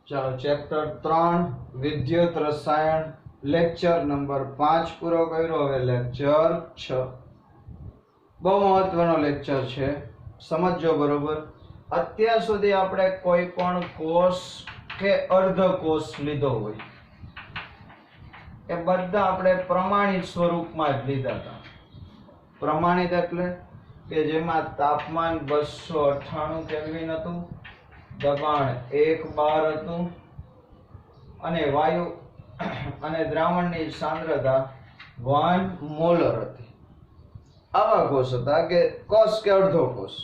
चलो चैप्टर 3 विद्युत रसायन लेक्चर नंबर 5 पूरो कर्यो। हवे लेक्चर 6 बहु महत्वनो लेक्चर छे, समझજો बरोबर। અત્યાર સુધી આપણે કોઈ પણ કોષ કે અર્ધ કોષ લીધો હોય એ બધા આપણે પ્રમાણિત સ્વરૂપમાં જ લીધા હતા। પ્રમાણિત એટલે કે જેમાં તાપમાન 298 કેલ્વિન હતું, દબાણ 1 બાર હતું અને વાયુ અને દ્રાવણની સાંદ્રતા 1 મોલર હતી। આવા કોષ હતા કે કોષ કે અર્ધો કોષ,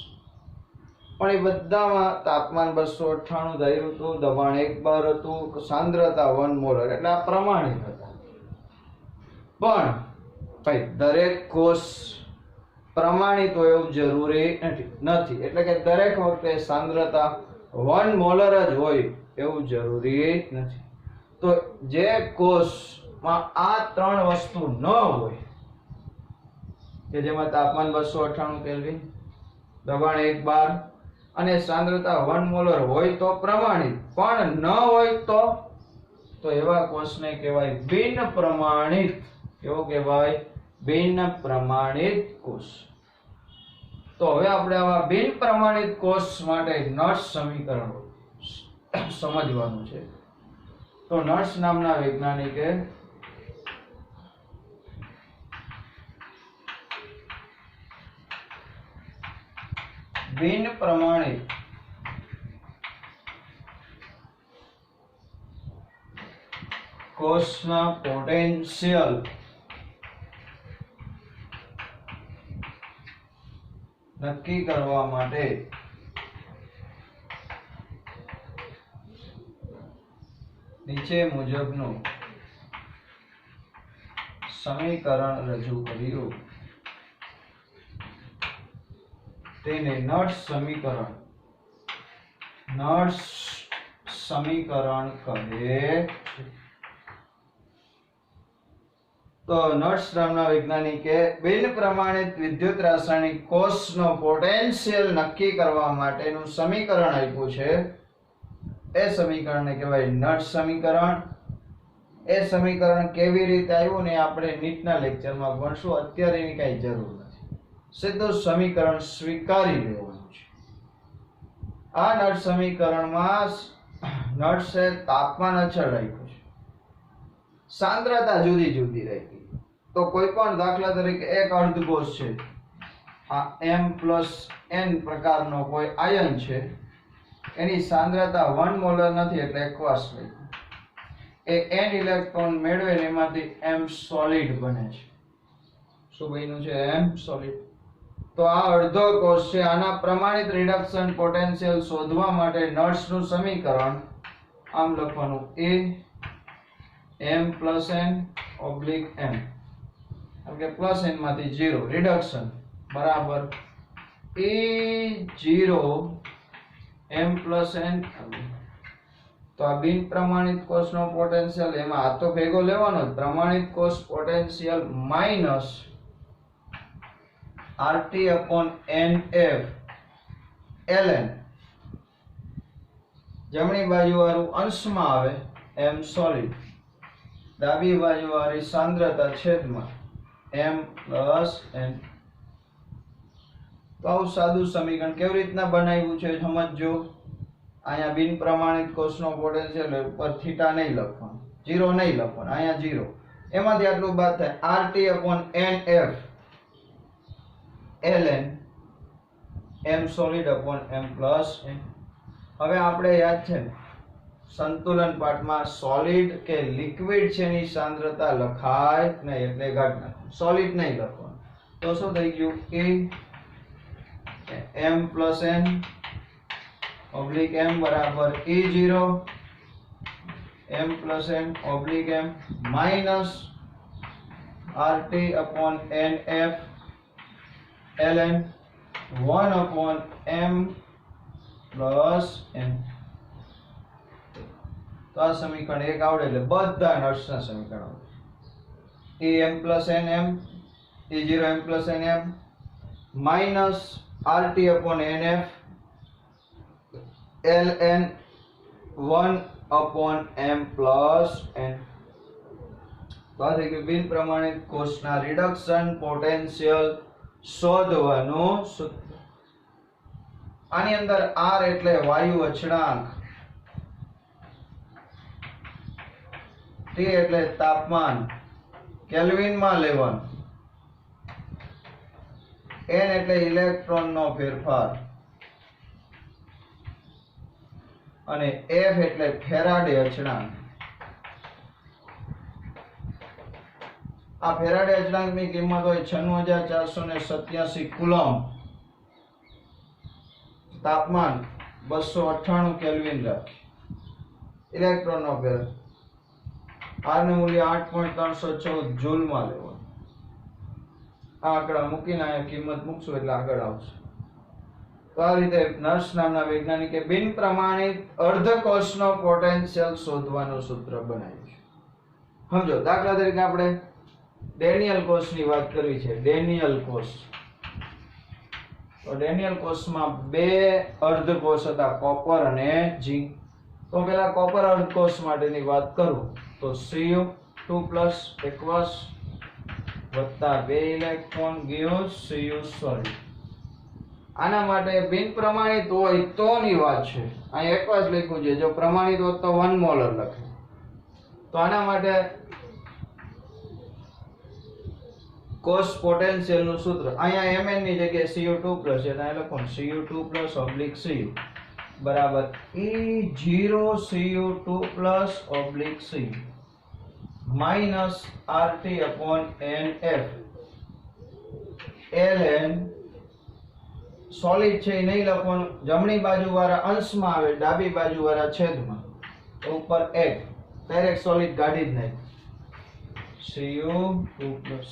પણ એ બધામાં તાપમાન 298 ધાર્યું હતું, દબાણ 1 બાર હતું, સાંદ્રતા 1 મોલર, એટલે આ પ્રમાણિત હતા। પણ ભાઈ દરેક કોષ પ્રમાણિત હોય એવું જરૂરી નથી, એટલે કે દરેક વખતે સાંદ્રતા 1 મોલર જ હોય એવું જરૂરી નથી। તો જે કોષમાં આ ત્રણ વસ્તુ ન હોય કે જેમાં તાપમાન 298 કેલ્વિન, દબાણ 1 બાર અને સાંદ્રતા 1 મોલર હોય તો પ્રમાણિત, પણ ન હોય તો એવા કોષને કહેવાય બિન પ્રમાણિત। કેવો કહેવાય? બિન પ્રમાણિત કોષ। તો હવે આપણે આવા બિન પ્રમાણિત કોષ માટે નર્સ સમીકરણ સમજવાનું છે। તો નર્સ નામના વૈજ્ઞાનિકે બિન પ્રમાણિત કોષના પોટેન્શિયલ નક્કી કરવા માટે નીચે મુજબનું સમીકરણ રજૂ કર્યું। તેને નર્સ સમીકરણ કહે છે। તો નર્સ નામના વૈજ્ઞાનિકે બિન પ્રમાણિત વિદ્યુત રાસાયણિક કોષનો પોટેન્શિયલ નક્કી કરવા માટેનું સમીકરણ આપ્યું છે। એ સમીકરણને કહેવાય નર્સ સમીકરણ। એ સમીકરણ કેવી રીતે આવ્યું ને આપણે નીટના લેક્ચરમાં ભણશું, અત્યારે એની કઈ જરૂર નથી, સીધું સમીકરણ સ્વીકારી લેવાનું છે। આ નર્સ સમીકરણમાં નર્સે તાપમાન અચળ રાખ્યું છે, સાંદ્રતા જુદી જુદી રાખી। તો કોઈ પણ દાખલા તરીકે એક અર્ધકોષ છે, આ M+N પ્રકારનો કોઈ આયન છે, એની સાંદ્રતા 1 મોલર નથી એટલે એક્વાસ લખ્યું। એ N ઇલેક્ટ્રોન મેળવે ને એમાંથી M સોલિડ બને છે। શું બન્યું છે? M solid. તો આ અર્ધો કોષ છે, આના પ્રમાણિત રિડક્શન પોટેન્શિયલ શોધવા માટે નર્સનું સમીકરણ આમ લખવાનું: A M+N/M, એટલે કે પ્લસ n માંથી 0 રિડક્શન બરાબર E0 M+N। તો આ બિન પ્રમાણિત કોષનો પોટેન્શિયલ, એમાં આ તો ભેગો લેવાનો જ, પ્રમાણિત કોષ પોટેન્શિયલ માઈનસ RT/NF ln, જમણી બાજુ વાળું અંશમાં આવે M સોલિડ, ડાબી બાજુ વાળી સાંદ્રતા છેદમાં M+N। તો આવું સાદું સમીકરણ કેવી રીતના બનાવ્યું છે સમજજો। અહીંયા બિન પ્રમાણિત કોષનો પોટેન્શિયલ ઉપર થીટા નહીં લખવાનું, 0 નહીં લખવાનું, અહીંયા 0, એમાંથી આટલું બાદ થાય RT/NF ln M solid/M+N। હવે આપણે યાદ છે ને સંતુલન પાઠમાં સોલિડ કે લિક્વિડ છે એની સાંદ્રતા લખાય નહીં, એટલે ઘાટ નાખો, સોલિડ નહીં લખવાનું। તો શું થઈ ગયું? A M+N/M બરાબર E0 M+N/M minus RT/NF ln 1/M+N। તો આ સમીકરણ 1 આવડે એટલે બધા નર્સના સમીકરણ આવડે। E M+N/M E0 M+N/M minus RT/NF ln 1 upon m plus n। तो आ થઈ ગયું બિન પ્રમાણિત કોષના રિડક્શન પોટેન્શિયલ શોધવાનું સૂત્ર। આની અંદર r એટલે વાયુ અચળાંક, t એટલે તાપમાન કેલ્વિન માં લેવાનું, n એટલે ઇલેક્ટ્રોન નો ફેરફાર અને f એટલે ફેરાડે અચળાંક। આ ફેરાડે અચળાંકની કિંમત હોય 96487 કુલમ, તાપમાન 298 કેલ્વિન રાખી, ઇલેક્ટ્રોન નો ફેરફાર, r નું મૂલ્ય 8.314 જૂલ માં લેવાનું। આ આંકડા મૂકીને આ કિંમત મૂકશું એટલે આગળ આવશે। તો આ રીતે નર્સ નામના વૈજ્ઞાનિકે બિન પ્રમાણિત અર્ધકોષનો પોટેન્શિયલ શોધવાનું સૂત્ર બનાવ્યું છે। સમજો, દાખલા તરીકે આપણે ડેનિયલ કોષની વાત કરવી છે। ડેનિયલ કોષ, તો ડેનિયલ કોષમાં બે અર્ધકોષ હતા, કોપર અને ઝીંક। તો પેલા કોપર અર્ધકોષ માટેની વાત કરું તો Cu2+ aqueous વત્તા 2 ઇલેક્ટ્રોન gives Cu solid। આના માટે બિન પ્રમાણિત હોય તો ની વાત છે, અહીં aqueous લખ્યું છે, જો પ્રમાણિત હોત તો 1 મોલર લખે। તો આના માટે કોષ પોટેન્શિયલ નું સૂત્ર અહીંયા Mn ની જગ્યાએ Cu2+ છે, તો અહીં લખો Cu2+/Cu બરાબર E0Cu2+/Cu minus RT/NF। ln solid છે એ નહીં લખવાનું, જમણી બાજુ વાળા અંશમાં આવે, ડાબી બાજુ વાળા છેદમાં, તો ઉપર 1 ડાયરેક્ટ સોલિડ કાઢી જ નહીં, Cu2+।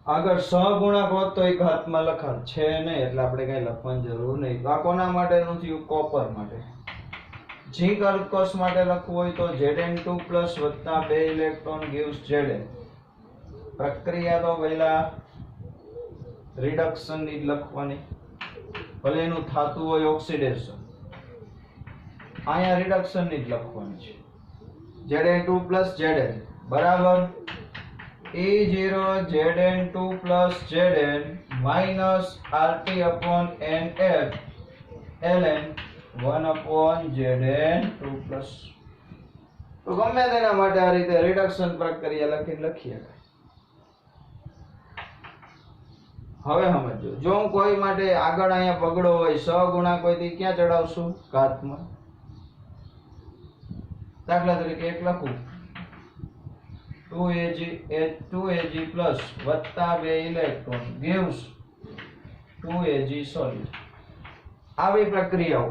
આગળ સહગુણક હોત તો એક હાથમાં લખાત છે નહીં, એટલે આપણે કઈ લખવાની જરૂર નહીં। તો આ કોના માટેનું થયું? કોપર માટે। ઝીંક અર્ધકોષ માટે લખવું હોય તો Zn2+ વત્તા 2 ઇલેક્ટ્રોન gives Zn। પ્રક્રિયા તો પહેલા રિડક્શન ની લખવાની, ભલે એનું થાતું હોય ઓક્સિડેશન, અહીંયા રિડક્શન ની લખવાની છે। Zn2+Zn બરાબર E0Zn2+Zn minus RT/NF ln 1/Zn2+। તો ગમે તેના માટે આ રીતે રિડક્શન પ્રક્રિયા લખીએ। હવે સમજો, જો હું કોઈ માટે આગળ અહીંયા પગડો હોય, સહગુણક હોય તો ક્યાં ચડાવશું? ઘાતમાં। દાખલા તરીકે એક લખું 2Ag+ વત્તા 2 ઇલેક્ટ્રોન gives 2Ag solid। આવી પ્રક્રિયાઓ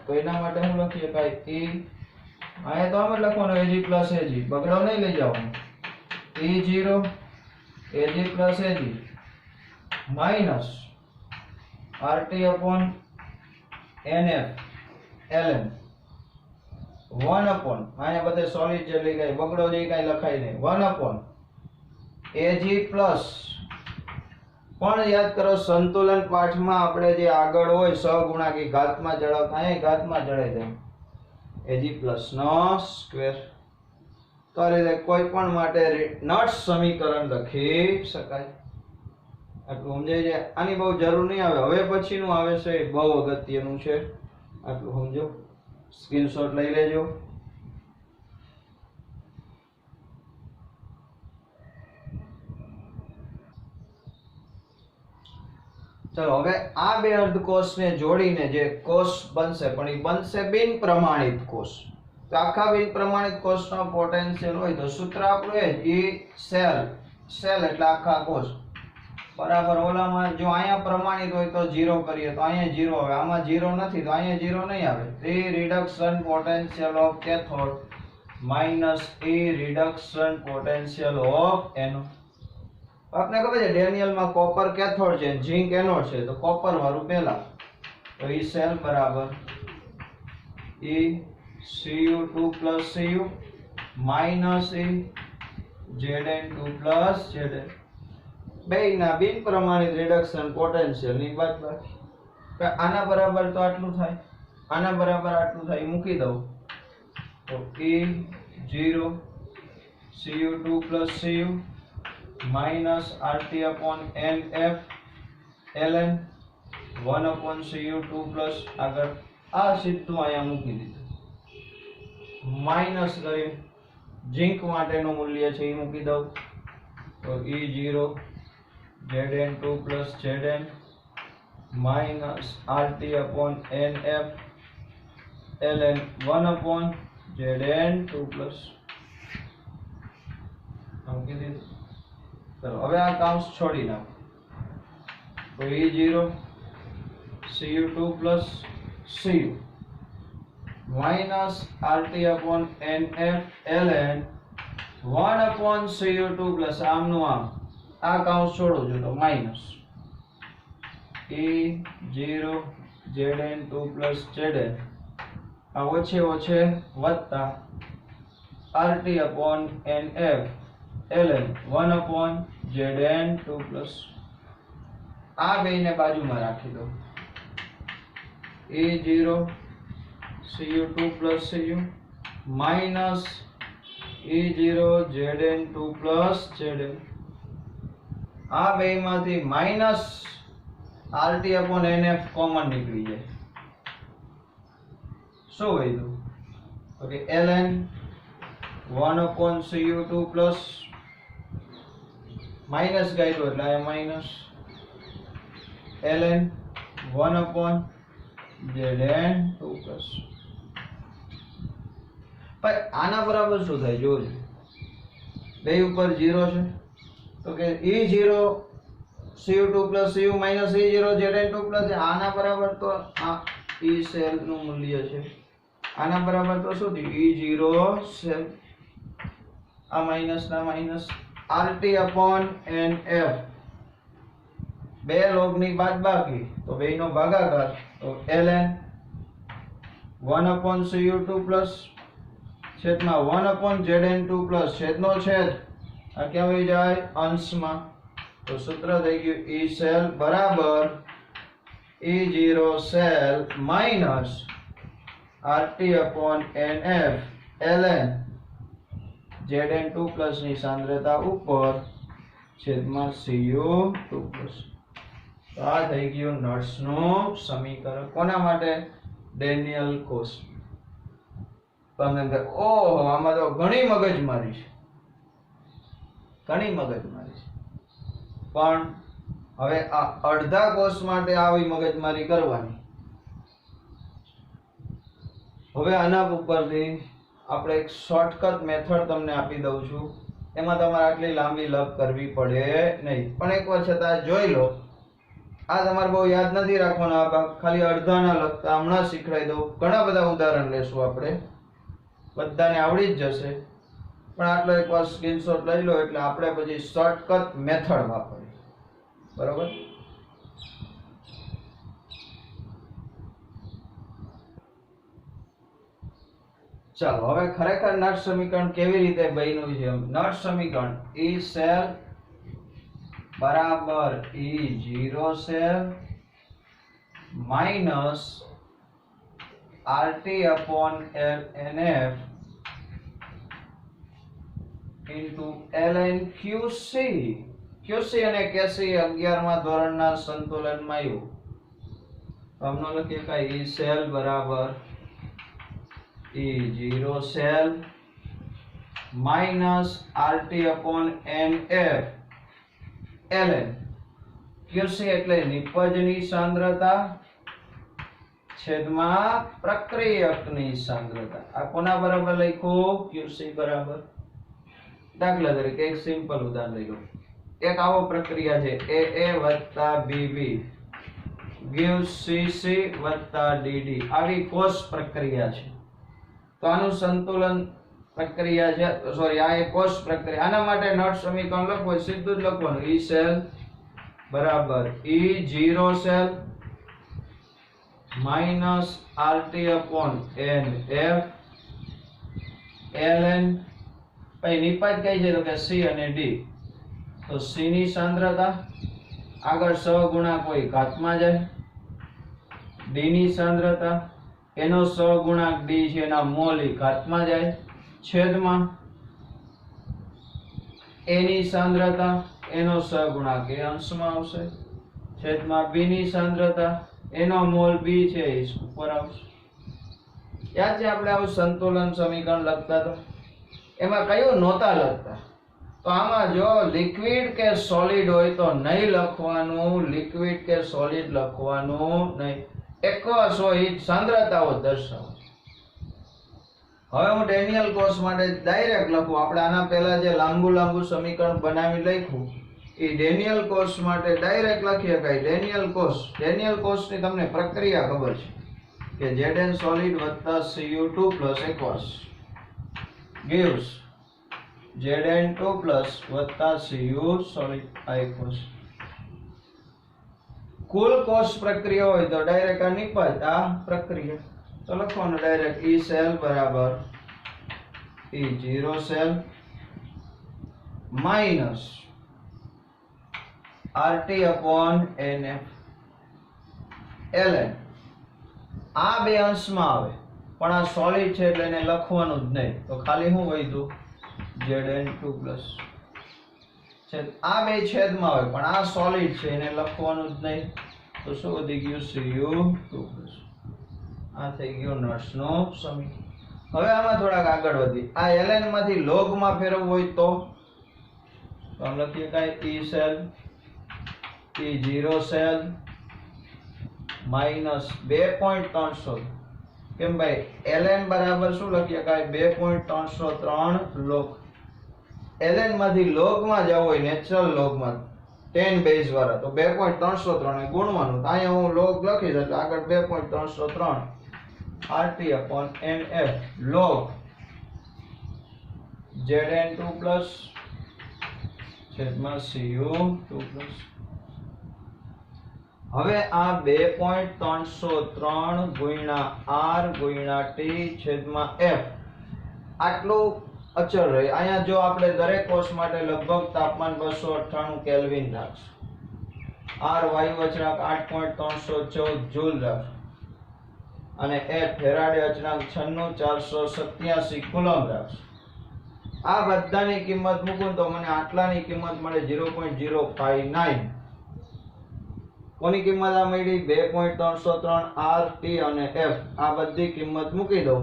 તો એના માટે હું લખીએ કાઈ અહીંયા તો આમ જ લખવાનું Ag+Ag, બગડો નહીં લઈ જવાનું, E0Ag+Ag માઈનસ RT/NF ln 1/, અહીંયા બધે સોલિડ જે લઈ ગઈ, બગડો જે કાઈ લખાય નહીં, 1/Ag+। પણ યાદ કરો, સંતુલન પાઠમાં આપણે જે આગળ હોય સહગુણાકી ઘાતમાં ચડાવતા, અહીંયા ઘાતમાં ચડાવી દે Ag+ નો સ્ક્વેર। તો આ રીતે કોઈ પણ માટે નટ્સ સમીકરણ લખી શકાય। આટલું સમજાય છે? આની બહુ જરૂર નહીં આવે, હવે પછીનું આવે છે એ બહુ અગત્યનું છે, આટલું સમજો, સ્ક્રીનશોટ લઈ લેજો। ચલો, હવે આ બે અર્ધકોષને જોડીને જે કોષ બનશે, પણ એ બનશે બિન પ્રમાણિત કોષ। તો આખા બિન પ્રમાણિત કોષનો પોટેન્શિયલ હોય તો સૂત્ર આપણું એ સેલ એટલે આખા કોષ બરાબર ઓલામાં, જો અહીંયા પ્રમાણિત હોય તો 0 કરીએ તો અહીંયા 0 આવે, આમાં 0 નથી તો અહીંયા 0 નહીં આવે। E reduction potential of cathode minus E reduction potential of anode। આપને ખબર છે ડેનિયલમાં કોપર કેથોડ છે, ઝિંક એનોડ છે, તો કોપર વાળું પહેલા, તો E સેલ બરાબર E Cu2+Cu minus E Zn2+Zn। બેયના બિન પ્રમાણિત રિડક્શન પોટેન્શિયલ ની બાદબાકી, આના બરાબર તો આટલું થાય, આના બરાબર આટલું થાય મૂકી દઉં તો E0 Cu2 plus Cu minus RT upon NF ln 1 upon Cu2 plus આગળ આ સીધું અહીંયા મૂકી દીધું માઈનસ કરી ઝીંક માટેનું મૂલ્ય છે એ મૂકી દઉં તો E0 Zn2 plus Zn minus RT upon NF ln 1 upon Zn2 plus મૂકી દીધું ચલો હવે આ કાઉન્સ છોડી નાખો તો E0 Cu2 plus Cu minus RT upon NF ln 1 upon Cu2 plus આમનું આમ આ કાઉન્સ છોડું છું તો minus E0 Zn2 plus Zn આ ઓછે ઓછે વત્તા RT upon NF ln 1 upon Zn2 plus આ બેને બાજુમાં રાખી દો E0 Cu2 plus Cu minus E0 Zn2 plus Zn આ બેમાંથી minus RT upon NF common નીકળી જાય શું વધ્યું okay ln 1 upon Cu2 plus minus ગાયલો એટલે આ minus ln 1 upon Zn2 plus પણ આના બરાબર શું થાય જોજો બે ઉપર 0 છે તો કે E0 Cu2 plus Cu minus E0 Zn2 plus આના બરાબર તો આ E સેલ નું મૂલ્ય છે આના બરાબર તો શું થયું E0 સેલ આ માઈનસ ના માઈનસ RT upon NF બે લોગ ની બાદબાકી તો બેનો ભાગાકાર તો ln 1 upon Cu2 plus છેદમાં 1 upon Zn2 plus છેદનો છેદ આ ક્યાં વહી જાય અંશમાં તો સૂત્ર થઈ ગયું E સેલ બરાબર E0 cell minus RT upon NF ln Zn2 plus ની સાંદ્રતા ઉપર છેદમાં Cu2 plus તો આ થઈ ગયું નટ્સ નું સમીકરણ કોના માટે ડેનિયલ કોસ તમને ઓહો આમાં તો ઘણી મગજમારી છે પણ હવે આ અડધા કોષ માટે આવી મગજમારી કરવાની હવે આના ઉપરથી આપણે એક શોર્ટકટ મેથડ તમને આપી દઉં છું એમાં તમારે આટલી લાંબી લપ કરવી પડે નહીં પણ એકવાર છતાં જોઈ લો આ તમારે બહુ યાદ નથી રાખવાનો આ ખાલી અડધાના લગતા હમણાં શીખવાડી દઉં ઘણા બધા ઉદાહરણ લેશું આપણે બધાને આવડી જ જશે પણ આટલો એકવાર સ્ક્રીનશોટ લઈ લો એટલે આપણે પછી શોર્ટકટ મેથડ વાપરીએ બરોબર ચાલો હવે ખરેખર નટ સમીકરણ કેવી રીતે બન્યું છે નટ સમીકરણ E સેલ બરાબર E0 cell minus RT upon NF into ln QC QC અને KC 11મા ધોરણના સંતુલનમાં આવ્યું તો આમનો લખીએ કે E સેલ બરાબર E0 cell minus RT upon NF ln QC એટલે નિપજની સાંદ્રતા છેદમાં પ્રક્રિયકની સાંદ્રતા આ કોના બરાબર લખ્યું QC બરાબર દાખલા તરીકે એક સિમ્પલ ઉદાહરણ લઈ લો એક આવો પ્રક્રિયા છે AA + BB gives CC + DD આવી કોષ પ્રક્રિયા છે તો આનું સંતુલન પ્રક્રિયા છે સોરી આ એક કોષ પ્રક્રિયા આના માટે નટ સમીકરણ લખવું સીધું જ લખવાનું E સેલ બરાબર E0 cell minus RT upon NF ln પછી નિપાત કઈ છે તો કે C અને D તો C ની સાંદ્રતા આગળ સહગુણાંક કોઈ ઘાતમાં જાય D ની સાંદ્રતા એનો સહગુણાંક ડી છે એના મોલ ઈ ઘાતમાં જાય, છેદમાં એ ની સાંદ્રતા એનો સહગુણાંક એ અંશમાં આવશે, છેદમાં બી ની સાંદ્રતા એનો મોલ બી છે એ ઉપર આવશે. યાદ છે આપણે આવું સંતુલન સમીકરણ લખતા હતા, એમાં કયું નહોતા લખતા? તો આમાં જો લિક્વિડ કે સોલિડ હોય તો નહીં લખવાનું, લિક્વિડ કે સોલિડ લખવાનું નહીં, એકવસ હોય સાંદ્રતાઓ દર્શાવો. હવે હું ડેનિયલ કોષ માટે ડાયરેક્ટ લખું. આપણે આના પહેલા જે લાંબુ સમીકરણ બનાવી લખ્યું એ ડેનિયલ કોષ માટે ડાયરેક્ટ લખી શકાય. ડેનિયલ કોષની તમને પ્રક્રિયા ખબર છે કે Zn solid વત્તા Cu2 plus aqueous gives Zn2 plus વત્તા Cu solid aqueous. કુલ કોષ પ્રક્રિયા હોય તો ડાયરેક્ટ આ નિપાત આ પ્રક્રિયા તો લખવાનું ડાયરેક્ટ E સેલ બરાબર E0 cell minus RT upon NF ln. આ બે અંશમાં આવે પણ આ સોલિડ છે એટલે એને લખવાનું જ નહીં, તો ખાલી શું વધ્યું Zn2 પ્લસ. આ બે છેદમાં આવે પણ આ સોલિડ છે એને લખવાનું જ નહીં, તો શું વધી ગયું Cu2 પ્લસ. આ થઈ ગયો નટ્સનો સમીકરણ. હવે આમાં થોડાક આગળ વધી, આ ln માંથી log માં ફેરવવું હોય તો આમ લખીએ કાંઈ E cell E0 cell minus 2.300. કેમ ભાઈ? ln બરાબર શું લખીએ કાંઈ 2.303 log. ln માંથી log માં જવું હોય નેચરલ log માં 10 બેઝ વાળા તો 2.303 એ ગુણવાનું. તો અહીંયા હું log લખીશ એટલે આગળ 2.303 RT upon NF log Zn2 plus છેદમાં Cu2 plus. હવે આ 2.303 ગુણ્યા R ગુણ્યા T છેદમાં F આટલું અચળ રહે. અહીંયા જો આપણે દરેક કોષ માટે લગભગ તાપમાન 298 કેલ્વિન રાખશું, R વાયુ અચળાંક 8.314 જૂલ રાખશું અને F ફેરાડે અચળાંક 96487 કુલમ રાખશું. આ બધાની કિંમત મૂકું તો મને આટલાની કિંમત મળે 0.059. કોની કિંમત આ મળી? 2.303 R T અને F. આ બધી કિંમત મૂકી દઉં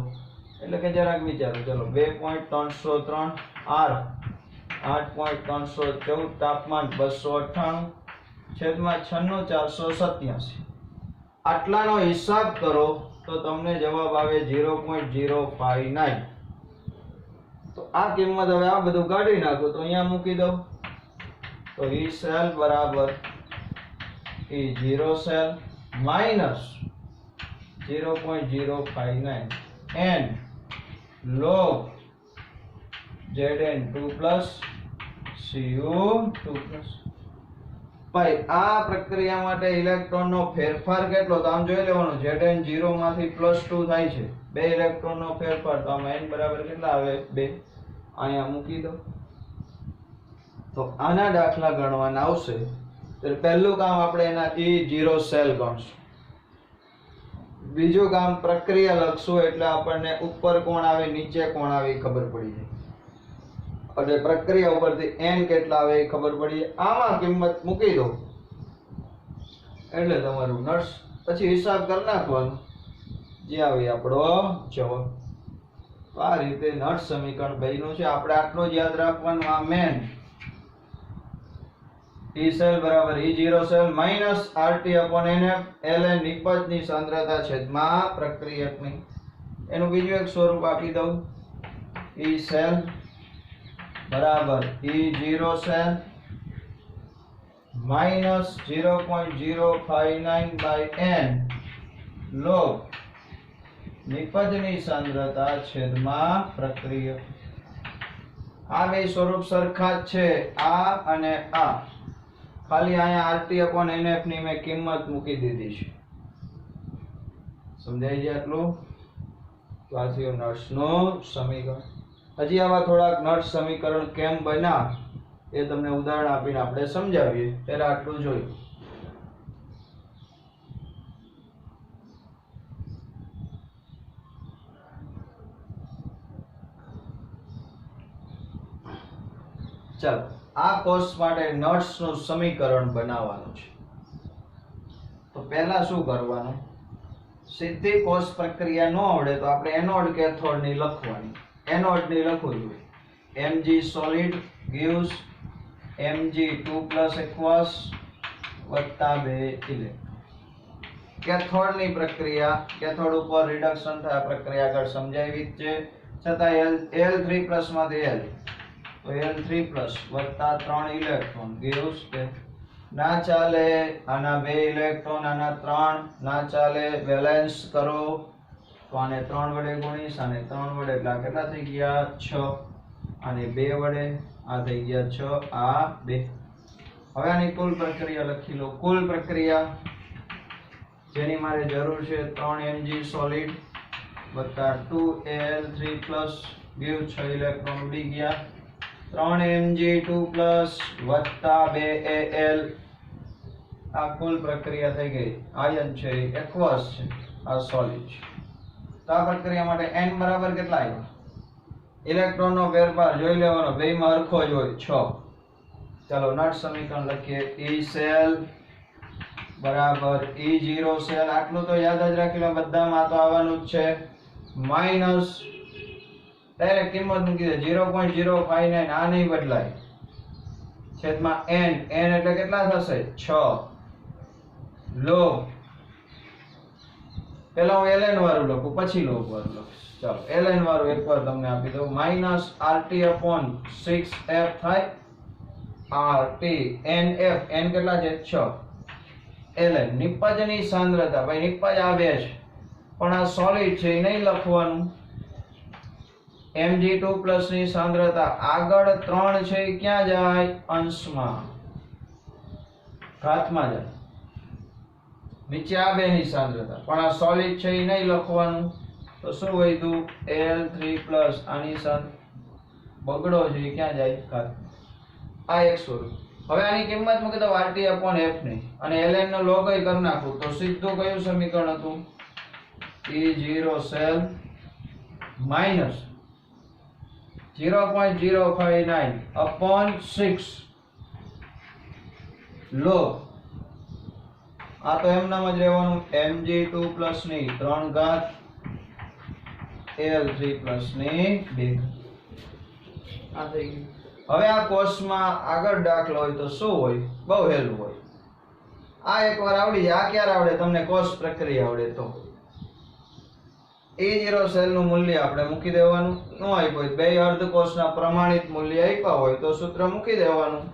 એટલે કે જરાક વિચારો. ચલો 2.303 R 8.314 તાપમાન 298 છેદમાં 96487 આટલાનો હિસાબ કરો તો તમને જવાબ આવે 0.059. તો આ કિંમત હવે આ બધું કાઢી નાખો તો અહીંયા મૂકી દો તો E સેલ બરાબર E0 cell minus 0.059 n log Zn2 plus Cu2 plus. ભાઈ આ પ્રક્રિયા માટે ઇલેક્ટ્રોનનો ફેરફાર કેટલો? તો આમ જોઈ લેવાનું Zn0 માંથી +2 થાય છે, 2 ઇલેક્ટ્રોનનો ફેરફાર. તો આમાં n બરાબર કેટલા આવે? 2. અહીંયા મૂકી દો. તો આના દાખલા ગણવાના આવશે તો પહેલું કામ આપણે એના E0 સેલ ગણશું, બીજું કામ પ્રક્રિયા લખશું એટલે આપણને ઉપર કોણ આવે નીચે કોણ આવે ખબર પડી જાય, અને પ્રક્રિયા ઉપરથી n કેટલા આવે ખબર પડી જાય. આમાં કિંમત મૂકી દો એટલે તમારું નટ્સ પછી હિસાબ કરી નાખવાનો જે આવે આપણો જવાબ. આ રીતે નટ્સ સમીકરણ બન્યું છે. આપણે આટલું જ યાદ રાખવાનું. આ મેન E સેલ બરાબર E0 cell minus RT upon NF ln નિપજની સાંદ્રતા છેદમાં પ્રક્રિયકની. એનું બીજું એક સ્વરૂપ આપી દઉં. E સેલ બરાબર E0 cell minus 0.059 by n log નિપજની સાંદ્રતા છેદમાં પ્રક્રિયક. આ બે સ્વરૂપ સરખા જ છે, આ અને આ. ખાલી અહીંયા RT upon NF ની મેં કિંમત મૂકી દીધી છે. સમજાઈ જાય આટલું? તો આ થયું નટ્સનું સમીકરણ. હજી આવા થોડાક નટ્સ સમીકરણ કેમ બન્યા એ તમને ઉદાહરણ આપીને આપણે સમજાવીએ. પહેલા આટલું જોયું. ચાલો આ કોર્સ માટે નટ્સ નું સમીકરણ બનાવવાનું છે. તો પહેલા શું કરવાનું, સીધી કોષ પ્રક્રિયા ન આવડે તો આપણે એનોડ કેથોડ ની લખવાની. એનોડ ની લખવું જોઈએ. Mg solid gives Mg2+ aqueous વત્તા 2 ઇલેક્ટ્રોન. કેથોડ ની પ્રક્રિયા, કેથોડ ઉપર રિડક્શન થાય પ્રક્રિયા આગળ સમજાવી છે, છતાં Al3+ માંથી L તો Al3+ વત્તા 3 ઇલેક્ટ્રોન gives કે ના ચાલે, આના 2 ઇલેક્ટ્રોન આના 3 ના ચાલે, બેલેન્સ કરો તો આને 3 વડે ગુણીશ, આને 3 વડે એટલે આ કેટલા થઈ ગયા 6, આને 2 વડે આ થઈ ગયા 6, આ 2. હવે આની કુલ પ્રક્રિયા લખી લો. કુલ પ્રક્રિયા જેની મારે જરૂર છે 3 Mg solid વત્તા 2 Al3+ give 6 ઇલેક્ટ્રોન ઉડી ગયા, 3 Mg2+ વત્તા 2 Al, આ કુલ પ્રક્રિયા થઈ ગઈ. આયન છે એક્વસ છે, આ સોલિડ છે. તો આ પ્રક્રિયા માટે n બરાબર કેટલા આવ્યા? ઇલેક્ટ્રોન નો ફેરફાર જોઈ લેવાનો, બેયમાં સરખો જ હોય 6. ચાલો નટ સમીકરણ લખીએ. E સેલ બરાબર E0 સેલ, આટલું તો યાદ જ રાખી લો, બધામાં તો આવવાનું જ છે, માઈનસ ડાયરેક્ટ કિંમત મૂકી દે 0.059, આ નહીં બદલાય, છેદમાં n. n એટલે કેટલા થશે 6. લો પેલા હું ln વાળું લખું પછી લોગ વાળું લખીશ. ચાલો ln વાળું એકવાર તમને આપી દઉં. માઈનસ RT/6f થાય, RT NF, n કેટલા છે 6. ln નિપજની સાંદ્રતા, ભાઈ નિપજ આ બે છે પણ આ સોલિડ છે એ નહીં લખવાનું. Mg2+ ની સાંદ્રતા આગળ 3 છે એ ક્યાં જાય? અંશમાં, ઘાતમાં જાય. નીચે આ બે ની સાંદ્રતા પણ આ સોલિડ છે એ નહીં લખવાનું. તો શું વધ્યું? Al3+, આની બગડો છે એ ક્યાં જાય? ઘાત. આ એક સ્વરૂપ. હવે આની કિંમત મૂકી દો RT/F ની, અને ln નો લોગ કરી નાખું તો સીધું કયું સમીકરણ હતું? E0 સેલ માઈનસ 0.059/6 લોગ, આ તો એમ નામ જ રહેવાનું, Mg2+ ની 3 ઘાત Al3+ ની 2 ઘાત. આ થઈ ગયું. હવે આ કોર્સમાં આગળ દાખલો હોય તો શું હોય? બહુ હેલું હોય. આ એકવાર આવડી જાય. આ ક્યારે આવડે? તમને કોષ પ્રક્રિયા આવડે તો. E0 સેલ નું મૂલ્ય આપણે મૂકી દેવાનું. ન આપ્યું બે અર્ધકોષના પ્રમાણિત મૂલ્ય આપ્યા હોય તો સૂત્ર મૂકી દેવાનું.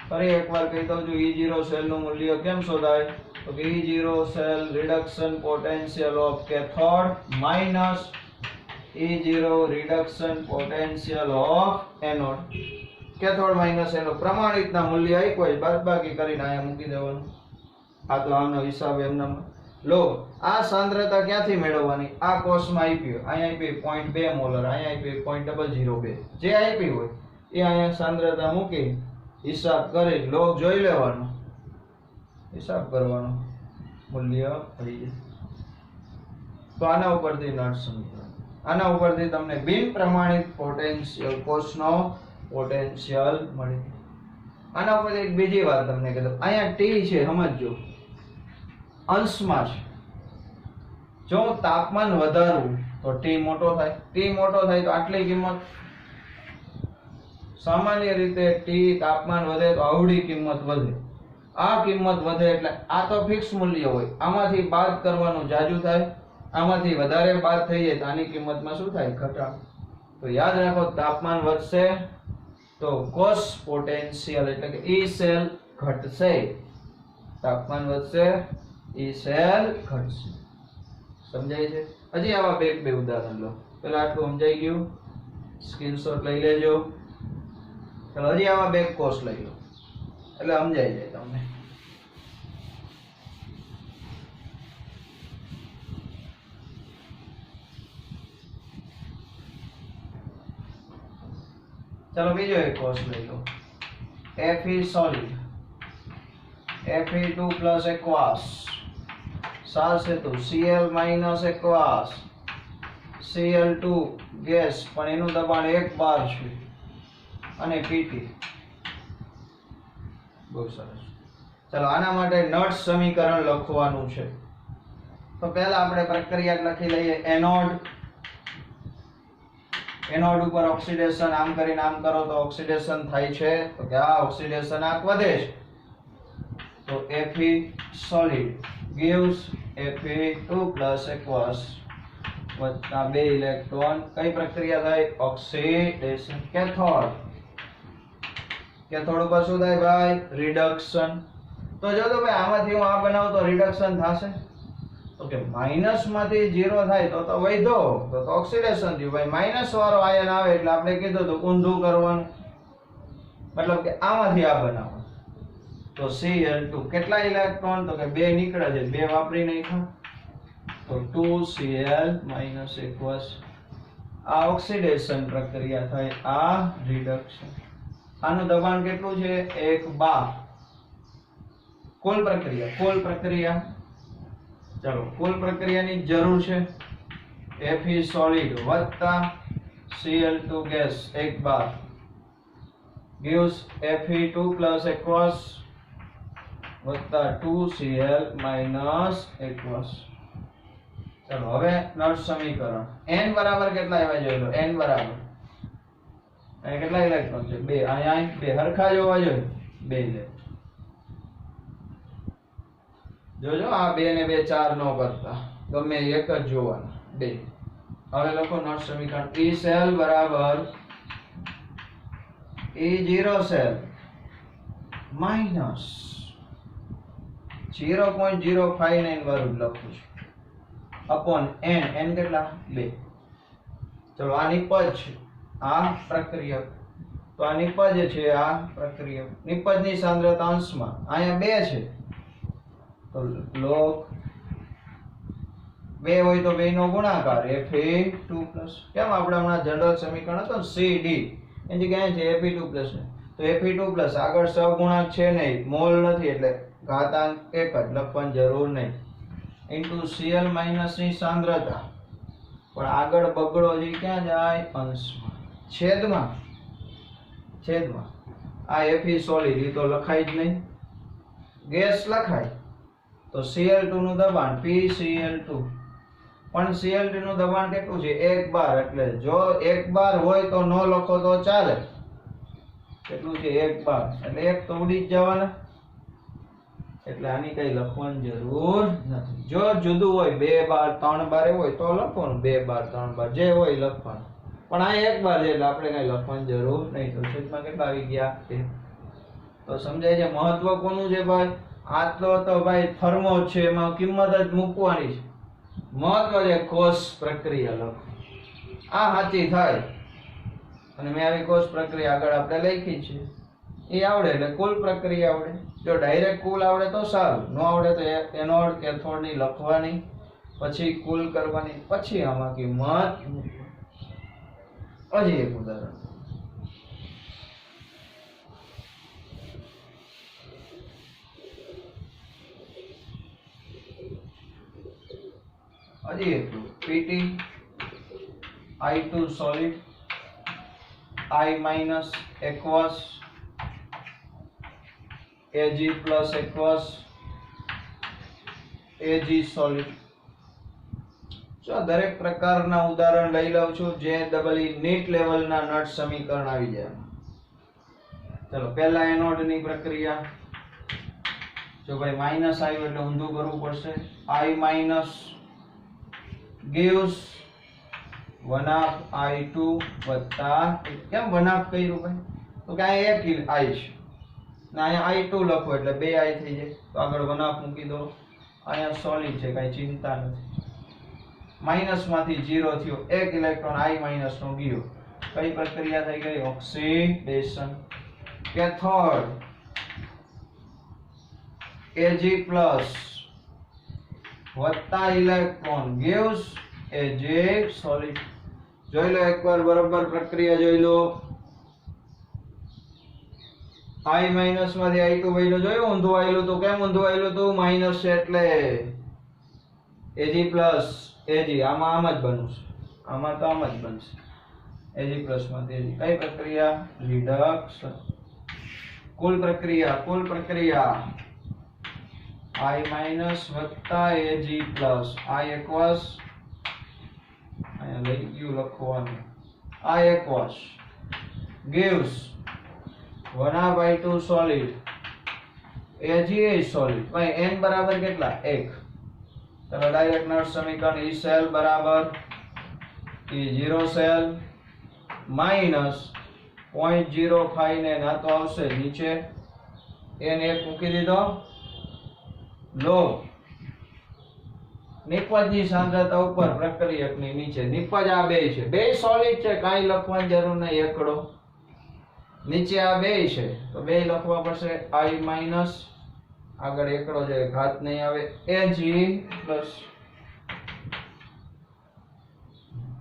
ફરી એકવાર કહી દઉં છું, E0 સેલ નું મૂલ્ય કેમ શોધાય? તો કે E0 cell reduction potential of cathode minus E0 reduction potential of anode. Cathode minus એનો પ્રમાણિતના મૂલ્ય આપ્યું હોય બાદબાકી કરીને અહીંયા મૂકી દેવાનું. આ તો આનો હિસાબ એમના લો. આ સાંદ્રતા ક્યાંથી મેળવવાની? આ કોષમાં આપ્યું, અહીંયા આપી 0.2 મોલર, અહીંયા આપી 0.002, જે આપી હોય એ અહીંયા સાંદ્રતા મૂકી હિસાબ કરી લોગ જોઈ લેવાનો, હિસાબ કરવાનો, મૂલ્ય થઈ જાય. તો આના ઉપરથી નટ સમીકરણ, આના ઉપરથી તમને બિન પ્રમાણિત પોટેન્શિયલ કોષનો પોટેન્શિયલ મળે. આના ઉપરથી એક બીજી વાત તમને કહી દઉં. અહીંયા T છે, સમજજો, અંશમાં છે. જો તાપમાન વધારવું તો T મોટો થાય. T મોટો થાય તો આટલી કિંમત, સામાન્ય રીતે T તાપમાન વધે તો આવડી કિંમત વધે. આ કિંમત વધે એટલે આ તો ફિક્સ મૂલ્ય હોય, આમાંથી બાદ કરવાનું જાજુ થાય, આમાંથી વધારે બાદ થઈ જાય તો આની કિંમતમાં શું થાય? ઘટાડો. તો યાદ રાખો, તાપમાન વધશે તો કોષ પોટેન્શિયલ એટલે કે E સેલ ઘટશે. તાપમાન વધશે, E સેલ ઘટશે. સમજાય છે? હજી આવા બે ઉદાહરણ લો. પેલા આટલું સમજાઈ ગયું, સ્ક્રીનશોટ લઈ લેજો. ચલો હજી આવા બે કોર્સ લઈ લો એટલે સમજાઈ જાય તમને. चलो बीजो एक कोर्स लई लो. Fe solid, Fe2+ aqueous, सार से तो Cl minus aqueous, Cl2 gas પણ એનું દબાણ 1 બાર છે અને Pt બહુ સરસ. ચાલો આના માટે નટ સમીકરણ લખવાનું છે. તો પહેલા આપણે પ્રક્રિયા લખી લઈએ. એનોડ ઉપર ઓક્સિડેશન આમ કરીને આમ કરો તો ઓક્સિડેશન થાય છે. તો કે આ ઓક્સિડેશન આંક વધે છે. તો Fe solid gives Fe2 plus aqueous વત્તા 2 ઇલેક્ટ્રોન. કઈ પ્રક્રિયા થાય? ઓક્સિડેશન. કેથોડ ઉપર શું થાય ભાઈ? રિડક્શન. તો જો તો ભાઈ આમાંથી હું આ બનાવું તો રિડક્શન થશે. તો કે માઈનસ માંથી 0 થાય તો વધ્યો તો ઓક્સિડેશન થયું ભાઈ. માઈનસ વાળો આયન આવે એટલે આપણે કીધું તો ઊંધું કરવાનું, મતલબ કે આમાંથી આ બનાવવાનું. તો Cl2 કેટલા ઇલેક્ટ્રોન? તો કે 2 નીકળે છે, 2 વાપરી નાખ્યા તો 2Cl aqueous. આ ઓક્સિડેશન પ્રક્રિયા થાય, આ રિડક્શન. આનું દબાણ કેટલું છે? 1 bar. કુલ પ્રક્રિયા ચાલો કુલ પ્રક્રિયાની જરૂર છે. Fe solid વત્તા Cl2 gas 1 bar gives Fe2 plus aqueous વત્તા 2Cl aqueous. ચાલો હવે નટ સમીકરણ. n બરાબર કેટલા આવ્યા જોઈ લો. n બરાબર અહીં કેટલા ઇલેક્ટ્રોન છે? 2. અહીંયા 2 હરખા જોવા જોઈએ. 2 ઇલેક્ટ્રોન જોજો. આ 2 ને 2 4 નો કરતા, ગમે એક જ જોવાના. 2. હવે લખો નટ સમીકરણ. E cell બરાબર E0 cell માઈનસ 0.059 વાળું લખું છું અપોન n કેટલા? 2. ચલો આ નિપજ છે, આ પ્રક્રિયક. તો આ નિપજ છે, આ પ્રક્રિયક. નિપજની સાંદ્રતા અંશમાં અહીંયા 2 છે તો log 2 હોય તો 2 નો ગુણાકાર Fe2 પ્લસ. કેમ આપણે હમણાં જનરલ સમીકરણ હતો CD એની જગ્યાએ છે Fe2 પ્લસ. તો Fe2 પ્લસ આગળ સહગુણાંક છે નહીં, મોલ નથી એટલે ઘાતાંક 1 જ લખવાની જરૂર નહીં. ઇન્ટુ Cl માઈનસ ની સાંદ્રતા, પણ આગળ બગડો જે ક્યાં જાય? અંશમાં. છેદમાં આ Fe સોલિડ એ તો લખાય જ નહીં, ગેસ લખાય. તો Cl2 નું દબાણ PCl2, પણ Cl2 નું દબાણ કેટલું છે? 1 બાર. એટલે જો 1 બાર હોય તો ન લખો તો ચાલે. કેટલું છે? 1 બાર. એટલે 1 તો ઉડી જ જવાના, એટલે આની કઈ લખવાની જરૂર નથી. જો જુદું હોય 2 બાર 3 બાર હોય તો લખવાનું 2 બાર 3 બાર જે હોય લખવાનું, પણ આ 1 બાર છે એટલે આપણે કઈ લખવાની જરૂર નહીં. તો છેદમાં કેટલા આવી ગયા? 1. તો સમજાય છે મહત્વ કોનું છે ભાઈ? આટલો તો ભાઈ થર્મો છે, એમાં કિંમત જ મૂકવાની છે. મહત્વ છે કોષ પ્રક્રિયા લખો, આ સાચી થાય. અને મેં આવી કોષ પ્રક્રિયા આગળ આપણે લખી છે એ આવડે એટલે કુલ પ્રક્રિયા આવડે. જો ડાયરેક્ટ કુલ આવડે તો સારું, ન આવડે તો એનોડ કેથોડ ની લખવાની, પછી કુલ કરવાની, પછી આમાં કિંમત. હજી એક ઉદાહરણ. હજી એટલું. PT I2 solid I minus aqueous Ag plus aqueous Ag solid. જો દરેક પ્રકારના ઉદાહરણ લઈ લઉં છું જે ડબલ નીટ લેવલના નટ સમીકરણ આવી જાય. ચલો પહેલા એનોડ ની પ્રક્રિયા. જો ભાઈ માઈનસ આવ્યું એટલે ઊંધું કરવું પડશે. I minus gives 1/2 I2 વત્તા, કેમ 1/2 કર્યું ભાઈ? તો કે અહીંયા 1 I છે ને અહીંયા I2 લખો એટલે 2 I થઈ જાય. તો આગળ 1/2 મૂકી દો. અહીંયા સોલિડ છે, કઈ ચિંતા નથી. માઈનસ માંથી 0 થયો, 1 ઇલેક્ટ્રોન I માઈનસ નો ગયો. કઈ પ્રક્રિયા થઈ ગઈ? ઓક્સિડેશન. કેથોડ Ag પ્લસ વત્તા ઇલેક્ટ્રોન gives Ag solid. જોઈ લો એકવાર બરાબર પ્રક્રિયા જોઈ લો. I માઈનસ માંથી I2 વયલો જોયું ઊંધું આવેલું તો કેમ ઊંધું આવેલું તો માઈનસ છે એટલે Ag પ્લસ Ag. આમાં આમ જ બનશે, આમાં તો આમ જ બનશે. Ag પ્લસ માંથી Ag. કઈ પ્રક્રિયા? રિડક્શન. કુલ પ્રક્રિયા I માઇનસ વત્તા Ag પ્લસ I એકવસ અહીંયા લઈ ગયું લખવાનું I એકવસ gives 1/2 solid Ag is solid ભાઈ n બરાબર કેટલા 1 તો ડાયરેક્ટ નળ સમીકરણ E સેલ બરાબર E0 સેલ માઈનસ 0.05 ને ના તો આવશે નીચે n 1 મૂકી દીધો લોગ નિપજની સાંદ્રતા ઉપર પ્રક્રિયકની નીચે નિપજ આ બે છે બે સોલિડ છે કાઈ લખવાની જરૂર નહીં એકડો નીચે આ બે છે તો બે લખવા પડશે I માઈનસ આગળ એકડો જે ઘાત નહીં આવે Ag પ્લસ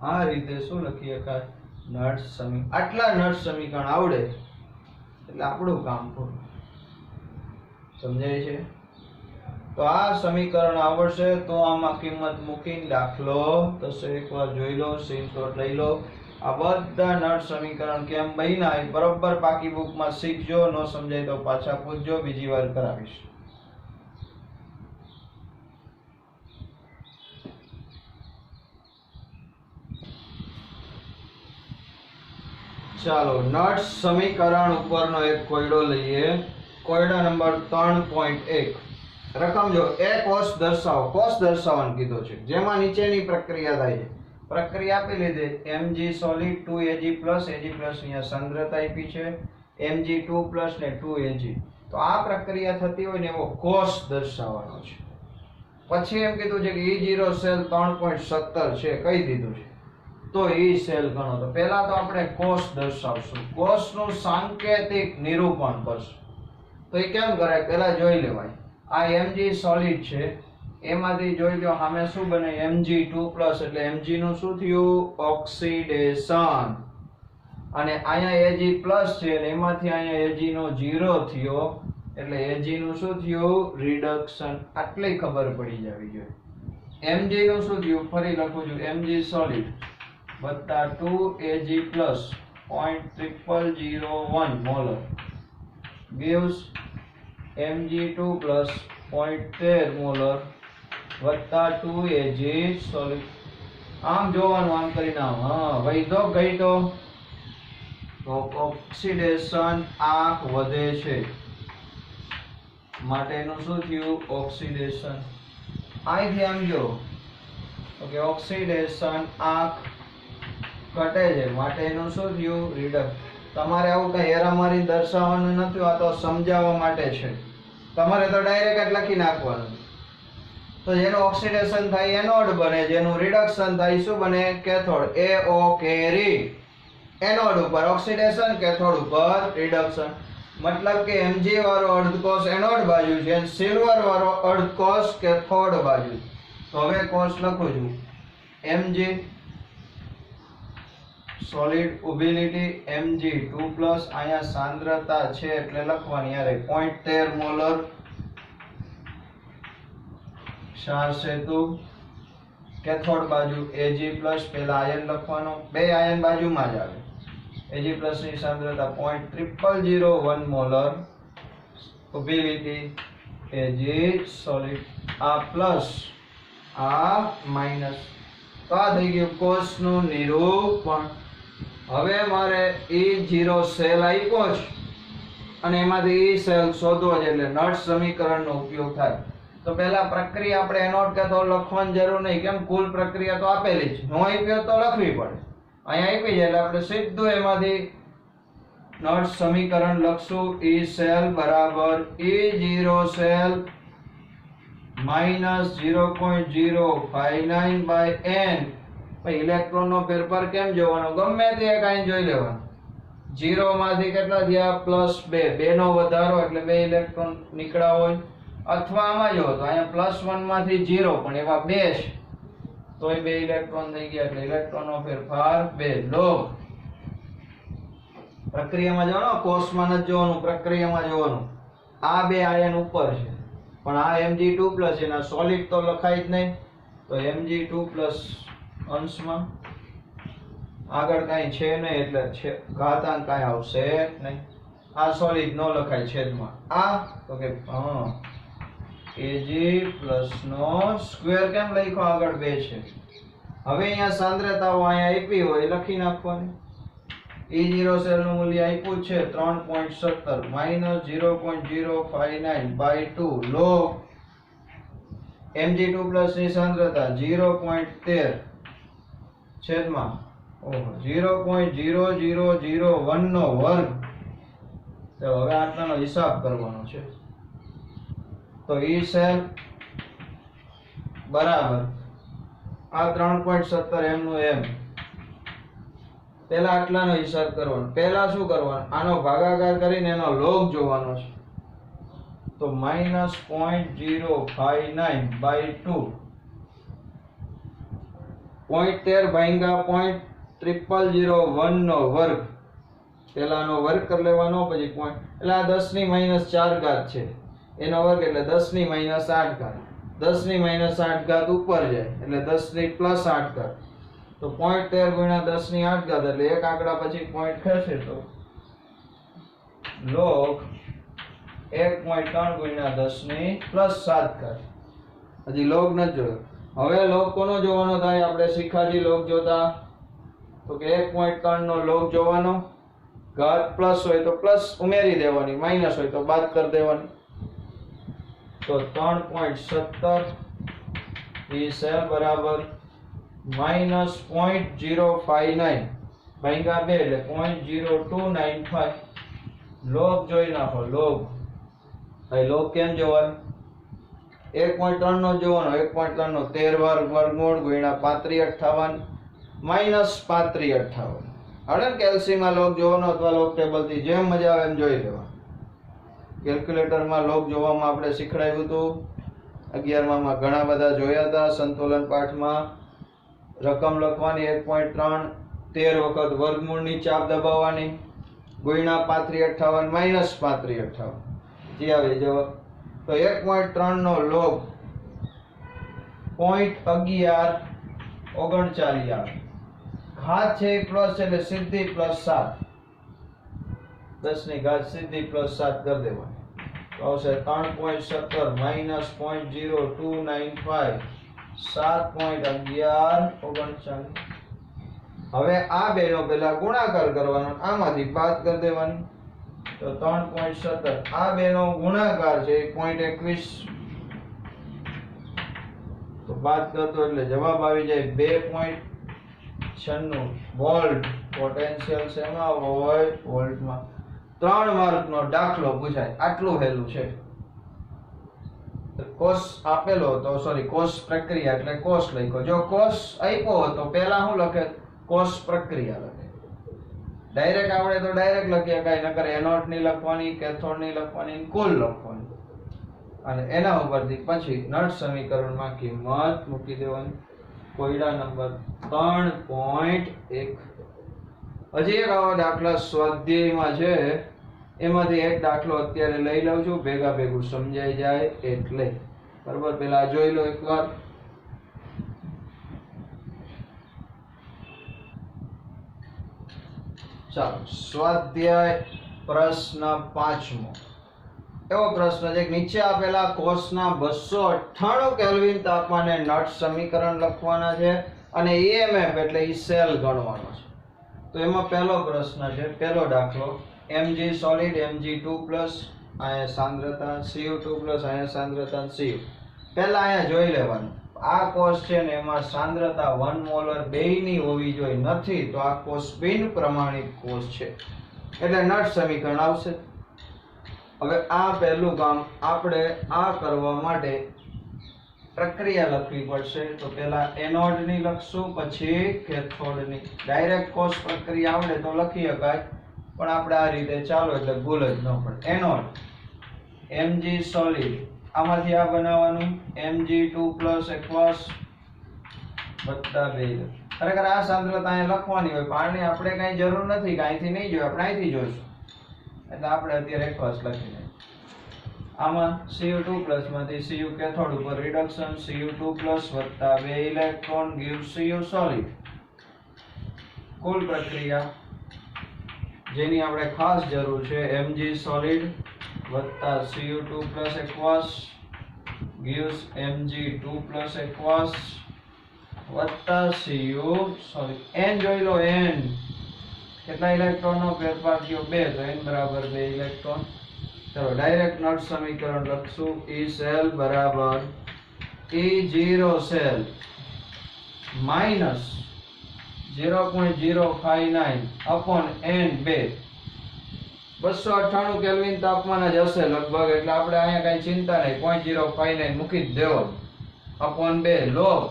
આ રીતે શું લખીએ કા નળ સમીકરણ આટલા નળ સમીકરણ આવડે એટલે આપણું કામ પૂરું સમજાય છે તો આ સમીકરણ આવડશે તો આમાં કિંમત મૂકીને દાખલો થશે એકવાર જોઈ લો સ્ક્રીનશોટ લઈ લો આ બધા નળ સમીકરણ કેમ બન્યા એ બરોબર પાકી બુકમાં શીખજો ન સમજાય તો પાછા પૂછજો બીજી વાર કરાવીશ ચાલો નળ સમીકરણ ઉપરનો એક કોયડો લઈએ કોયડા નંબર 3.1 રકમ જો એ કોષ દર્શાવો કોષ દર્શાવવાનું કીધું છે જેમાં નીચેની પ્રક્રિયા થાય છે પ્રક્રિયા આપી લીધી Mg સોલિડ 2Ag અહીંયા સાંદ્રતા આપી છે Mg2 ને 2Ag તો આ પ્રક્રિયા થતી હોય ને એવો કોષ દર્શાવવાનો છે પછી એમ કીધું છે કે E0 સેલ 3.17 છે કહી દીધું છે તો E સેલ ગણો તો પહેલા તો આપણે કોષ દર્શાવશું કોષનું સાંકેતિક નિરૂપણ કરશું તો એ કેમ કરાય પહેલા જોઈ લેવાય આ Mg સોલિડ છે એમાંથી જોઈ લો સામે શું બને Mg2+ એટલે Mg નું શું થયું ઓક્સિડેશન અને અહીંયા Ag+ છે અને એમાંથી અહીંયા Ag નો 0 થયો એટલે Ag નું શું થયું રિડક્શન આટલી ખબર પડી જવી જોઈએ Mg નું શું થયું ફરી લખું છું Mg સોલિડ વત્તા 2Ag+ 0.0001 molar gives Mg2 0.13 molar વત્તા 2Ag સોલિડ આમ જોવાનું આમ કરીને હા વૈધો ગઈ તો ઓક્સિડેશન આંક વધે છે માટેનું શું થયું ઓક્સિડેશન અહીંથી આમ જો ઓકે ઓક્સિડેશન આંક ઘટે છે માટેનું શું થયું રિડક્શન તમારે આવું કઈ હેરામારી દર્શાવવાનું નથી આ તો સમજાવવા માટે છે તમારે તો ડાયરેક્ટ જ લખી નાખવાનું તો જેનું ઓક્સિડેશન થાય એનોડ બને જેનું રિડક્શન થાય શું બને કેથોડ AO કેરી એનોડ ઉપર ઓક્સિડેશન કેથોડ ઉપર રિડક્શન मतलब કે Mg વાળો અર્ધકોષ એનોડ બાજુ છે અને સિલ્વર વાળો અર્ધકોષ કેથોડ બાજુ તો હવે કોષ લખું છું Mg સોલિડ ઉબિલિટી Mg2+ અહીંયા સાંદ્રતા છે એટલે લખવાની યારે 0.13 મોલર ક્ષાર સેતુ કેથોડ બાજુ Ag+ પહેલા આયન લખવાનો બે આયન બાજુમાં જ આવે Ag+ ની સાંદ્રતા 0.0001 મોલર ઉબિલિટી Ag સોલિડ આ પ્લસ આ માઈનસ તો આ થઈ ગયું કોષનું નિરૂપણ હવે મારે E0 સેલ આપ્યો છે અને એમાંથી E સેલ શોધવો છે એટલે નળ સમીકરણનો ઉપયોગ થાય તો પહેલા પ્રક્રિયા આપણે એનોડ કેથોડ લખવાની જરૂર નહીં કેમ કુલ પ્રક્રિયા તો આપેલી છે નો આપ્યો તો લખવી પડે અહીંયા આપી છે એટલે આપણે સીધું એમાંથી નળ સમીકરણ લખશું E સેલ બરાબર E0 cell minus 0.059/n electron નો ફેરફાર કેમ જોવાનો ગમે તે એક આયન જોઈ લેવાનો 0 માંથી કેટલા થયા +2 2 નો વધારો એટલે 2 ઇલેક્ટ્રોન નીકળ્યા હોય અથવા આમાં જો તો અહીંયા +1 માંથી 0 પણ એવા 2 છે તોય 2 ઇલેક્ટ્રોન થઈ ગયા એટલે ઇલેક્ટ્રોન નો ફેરફાર 2 લો પ્રક્રિયામાં જોવાનો કોષમાં ન જોવાનું પ્રક્રિયામાં જોવાનું આ બે આયન ઉપર છે પણ આ Mg2+ એના સોલિડ તો લખાય જ નહીં તો Mg2+ અંશમાં આગળ કાઈ છે નહીં એટલે છે ઘાતાંક કાઈ આવશે નહીં આ સોલિડ નો લખાય છેદમાં આ તો કે Ag પ્લસ નો સ્ક્વેર કેમ લખ્યો આગળ 2 છે હવે અહીંયા સાંદ્રતાઓ અહીંયા આપી હોય લખી નાખવાની E0 સેલ નું મૂલ્ય આપ્યું છે 3.17 -0.059 by 2 log Mg2 પ્લસ ની સાંદ્રતા 0.13 છેદમાં 0.0001 નો વર્ગ તો હવે આટલાનો હિસાબ કરવાનો છે તો E સેલ બરાબર આ 3.17 m નું m પહેલા આટલાનો હિસાબ કરવાનો પહેલા શું કરવાનું આનો ભાગાકાર કરીને એનો લોગ જોવાનો છે તો -0.059 by 2 0.13 ભાગ્યા 0.0001 નો વર્ગ પહેલાનો વર્ગ કરી લેવાનો પછી પોઈન્ટ એટલે આ 10 ની -4 ઘાત છે એનો વર્ગ એટલે 10 ની -8 ઘાત 10 ની -8 ઘાત ઉપર જાય એટલે 10 ની +8 ઘાત તો 0.13 ગુણ્યા 10 ની 8 ઘાત એટલે એક આંકડા પછી પોઈન્ટ ખસે તો log 1.3 ગુણ્યા 10 ની +7 ઘાત હજી log ન જોયો હવે log કોનો જોવાનો થાય આપણે શીખાજી log જોતા તો કે 1.3 નો log જોવાનો ઘાત પ્લસ હોય તો પ્લસ ઉમેરી દેવાની માઈનસ હોય તો બાદ કરી દેવાની તો 3.17 E સેલ બરાબર -0.059 ભાગ્યા 2 એટલે 0.0295 log જોઈ નાખો log ભાઈ log કેમ જોવાનું 1.3 નો જોવાનો 1.3 નો 13 વર્ગમૂળ ગુણ્યા 3558 -3558 હળન કેલ્સીમાં log જોવાનો અથવા log ટેબલ થી જેમ મજા આવે એમ જોઈ લેવા કેલ્ક્યુલેટર માં log જોવામાં આપણે શીખડાવ્યું હતું 11 માં ઘણા બધા જોયા હતા સંતુલન પાઠમાં રકમ લખવાની 1.3 13 વખત વર્ગમૂળની ચાપ દબાવવાની ગુણ્યા 3558 -3558 જે આવે જવાબ તો 1.3 નો log 0.1139 આવે ઘાત છે પ્લસ એટલે સીધી +7 10 ની ઘાત સીધી +7 કરી દેવાની તો આવશે 3.17 -0.0295 7.1139 હવે આ બેનો પહેલા ગુણાકાર કરવાનો આમાંથી બાદ કરી દેવાની તો 3.17 આ બેનો ગુણાકાર છે 1.21 તો બાદ કરતો એટલે જવાબ આવી જાય 2.96 વોલ્ટ પોટેન્શિયલ શેમાં હોય વોલ્ટમાં 3 માર્કનો દાખલો પૂછાય આટલું હેલું છે કોસ આપેલો તો સોરી કોસ પ્રક્રિયા એટલે કોસ લખ્યો જો કોસ આપ્યો તો પહેલા શું લખે કોસ પ્રક્રિયા લખે ડાયરેક્ટ આવડે તો ડાયરેક્ટ લખીએ કાઈ નકર એનોડ ની લખવાની કેથોડ ની લખવાની કુલ લખવાની અને એના ઉપરથી પછી નળ સમીકરણમાં કિંમત મૂકી દેવાની કોયડા નંબર 3.1 હજી એક આવો દાખલા સ્વાધ્યાયમાં છે એમાંથી એક દાખલો અત્યારે લઈ લઉં છું ભેગા ભેગું સમજાઈ જાય એટલે બરાબર પેલા જોઈ લો એકવાર ચાલો સ્વાધ્યાય પ્રશ્ન 5મો એવો પ્રશ્ન છે કે નીચે આપેલા કોષના 298 કેલ્વિન તાપમાને નટ સમીકરણ લખવાના છે અને EMF એટલે ઈ સેલ ગણવાનો છે તો એમાં પહેલો પ્રશ્ન છે પહેલો દાખલો Mg સોલિડ Mg2+ અહીંયા સાંદ્રતા Cu2+ અહીંયા સાંદ્રતા Cu પહેલા અહીંયા જોઈ લેવાનું આ કોષ છે ને એમાં સાંદ્રતા 1 મોલર બેયની હોવી જોઈએ નથી તો આ કોષ બિન પ્રમાણિત કોષ છે એટલે નટ સમીકરણ આવશે હવે આ પહેલું કામ આપણે આ કરવા માટે પ્રક્રિયા લખવી પડશે તો પહેલા એનોડ ની લખશું પછી કેથોડ ની ડાયરેક્ટ કોષ પ્રક્રિયા આવડે તો લખી શકાય પણ આપણે આ રીતે ચાલો એટલે ભૂલ જ ન પડે એનોડ Mg સોલિડ આમાંથી આ બનાવવાનું Mg2+ aqueous વત્તા 2 ખરેખર આ સાંદ્રતા અહીં લખવાની હોય પણ આની આપણે કઈ જરૂર નથી કે અહીંથી નહીં જોઈએ આપણે અહીંથી જોઈશું એટલે આપણે અત્યારે aqueous લખી દઈએ આમાં Cu2+ માંથી Cu કેથોડ ઉપર રિડક્શન Cu2+ વત્તા 2 ઇલેક્ટ્રોન gives Cu સોલિડ કુલ પ્રક્રિયા જેની આપણે ખાસ જરૂર છે Mg solid વત્તા Cu2 plus aqueous gives Mg2 plus aqueous વત્તા Cu solid. n જોઈ લો, n કેટલા ઇલેક્ટ્રોનનો ફેરફાર થયો? 2, તો n બરાબર 2 ઇલેક્ટ્રોન. ચલો ડાયરેક્ટ નટ સમીકરણ લખશું. E cell બરાબર E0 cell minus 0.059 upon n2. 298 kelvin તાપમાન જ હશે લગભગ, એટલે આપણે અહીંયા કઈ ચિંતા નહીં, 0.059 મૂકી જ દેવો upon 2 log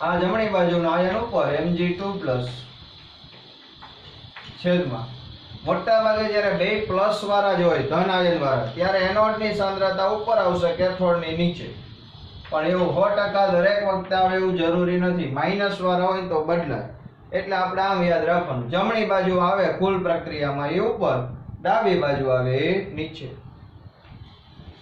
આ જમણી બાજુનો આયન ઉપર Mg2 પ્લસ છેદમાં મોટા ભાગે જ્યારે બે પ્લસ વાળા જ હોય, ધન આયન વાળા, ત્યારે એનોડ ની સાંદ્રતા ઉપર આવશે, કેથોડ ની નીચે. પણ એવું 100% દરેક વખતે આવે એવું જરૂરી નથી. માઇનસ વાળા હોય તો બદલાય, એટલે આપણે આમ યાદ રાખવાનું. જમણી બાજુ આવે કુલ પ્રક્રિયામાં એ ઉપર, ડાબી બાજુ આવે એ નીચે.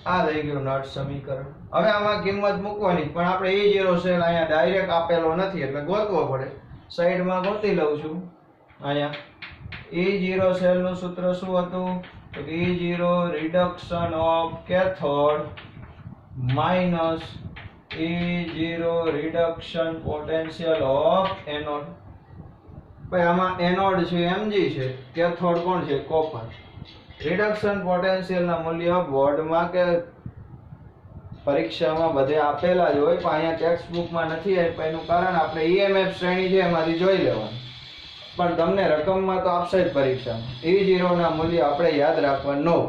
આ થઈ ગયું નટ સમીકરણ. હવે આમાં કિંમત મૂકવાની, પણ આપણે E0 સેલ અહીંયા ડાયરેક્ટ આપેલો નથી એટલે ગોતવો પડે. સાઈડમાં ગોતી લઉં છું. અહીંયા E0 સેલ નું સૂત્ર શું હતું? તો E0 reduction of cathode minus E0 reduction potential of anode. ભાઈ આમાં એનોડ છે Mg છે, કેથોડ કોણ છે? કોપર. રિડક્શન પોટેન્શિયલ ના મૂલ્ય બોર્ડમાં કે પરીક્ષામાં બધે આપેલા જ હોય, પણ અહીંયા ટેક્સ્ટ બુકમાં નથી આપ્યા. એનું કારણ આપણે EMF શ્રેણી છે એમાંથી જોઈ લેવાનું, પણ તમને રકમમાં તો આપશે જ પરીક્ષામાં. E0 ના મૂલ્ય આપણે યાદ રાખવાનું.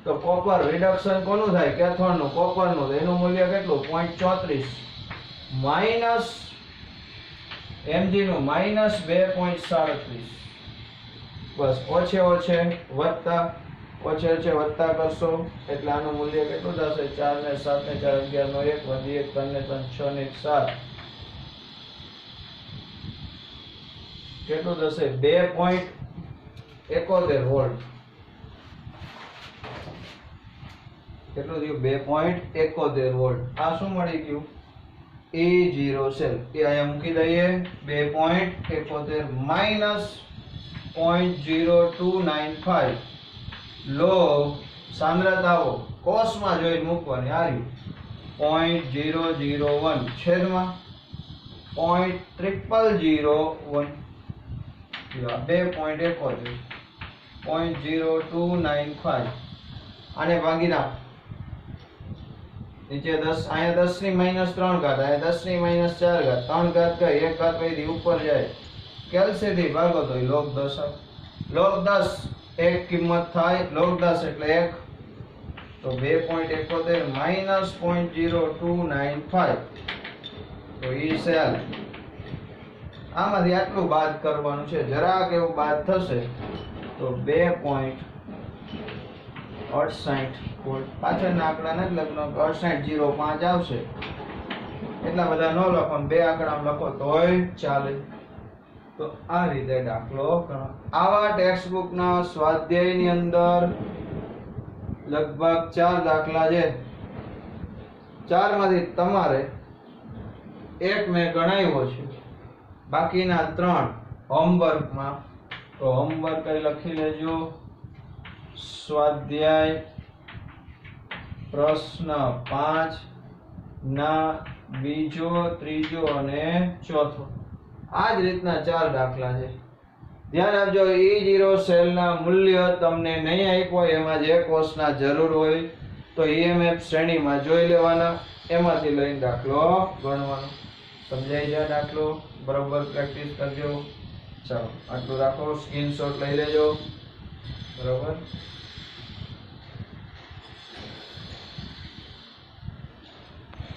તો કોપર રિડક્શન કોનું થાય? કેથોડનું, કોપરનું. તો એનું મૂલ્ય કેટલું? 0.34 માઈનસ Mg નું માઈનસ 2.37. બસ ઓછે ઓછે વત્તા, ઓછે ઓછે વત્તા કરશો એટલે આનું મૂલ્ય કેટલું થશે? 4 ને 7 ને 4 11 નો 1 વધી 1 3 ને 3 6 ને 7 કેટલું થશે? 2.71 વોલ્ટ. કેટલું થયું? 2.71 વોલ્ટ. આ શું મળી ગયું? E0 cell. એ અહીંયા મૂકી દઈએ. 2.71 માઈનસ 0.0295 લોગ સાંદ્રતાઓ કોષમાં જોઈને મૂકવાની. આર્યું 0.001 છેદમાં 0.0001 2.71 0.0295. આને ભાગી નાખ. નીચે 10, અહીંયા 10 ની માઈનસ 3 ઘાત, અહીંયા 10 ની માઈનસ 4 ઘાત, 3 ઘાત કઈ 1 ઘાત વધી ઉપર જાય. કેલ્સીથી ભાગો તો log 10 આવે. log 10 એક કિંમત થાય, log 10 એટલે 1, તો 2.71 માઈનસ 0.0295. તો E સેલ આમાંથી આટલું બાદ કરવાનું છે, જરાક એવું બાદ થશે તો 2.68 વોલ્ટ. પાછળના આંકડા નથી લખવાનો, 6805 આવશે. એટલા બધા ન લખો, બે આંકડા લખો તોય ચાલે. તો આ રીતે દાખલો ગણો. આવા ટેક્સ્ટ બુક ના સ્વાધ્યાયની અંદર લગભગ 4 દાખલા છે. 4 માંથી તમારે એક મેં ગણાવ્યો છે, બાકીના 3 હોમવર્કમાં. તો હોમવર્ક કઈ લખી લેજો. સ્વાધ્યાય પ્રશ્ન 5 ના બીજો, ત્રીજો અને ચોથો. આ જ રીતના 4 દાખલા છે. ધ્યાન આપજો. E0 સેલના મૂલ્ય તમને નહીં આપ્યો, એમાં જે કોષના જરૂર હોય તો EMF શ્રેણીમાં જોઈ લેવાના, એમાંથી લઈને દાખલો ગણવાનો. સમજાઈ જાય દાખલો? બરોબર પ્રેક્ટિસ કરજો. ચાલો આટલું રાખો, સ્ક્રીનશોટ લઈ લેજો. બરોબર.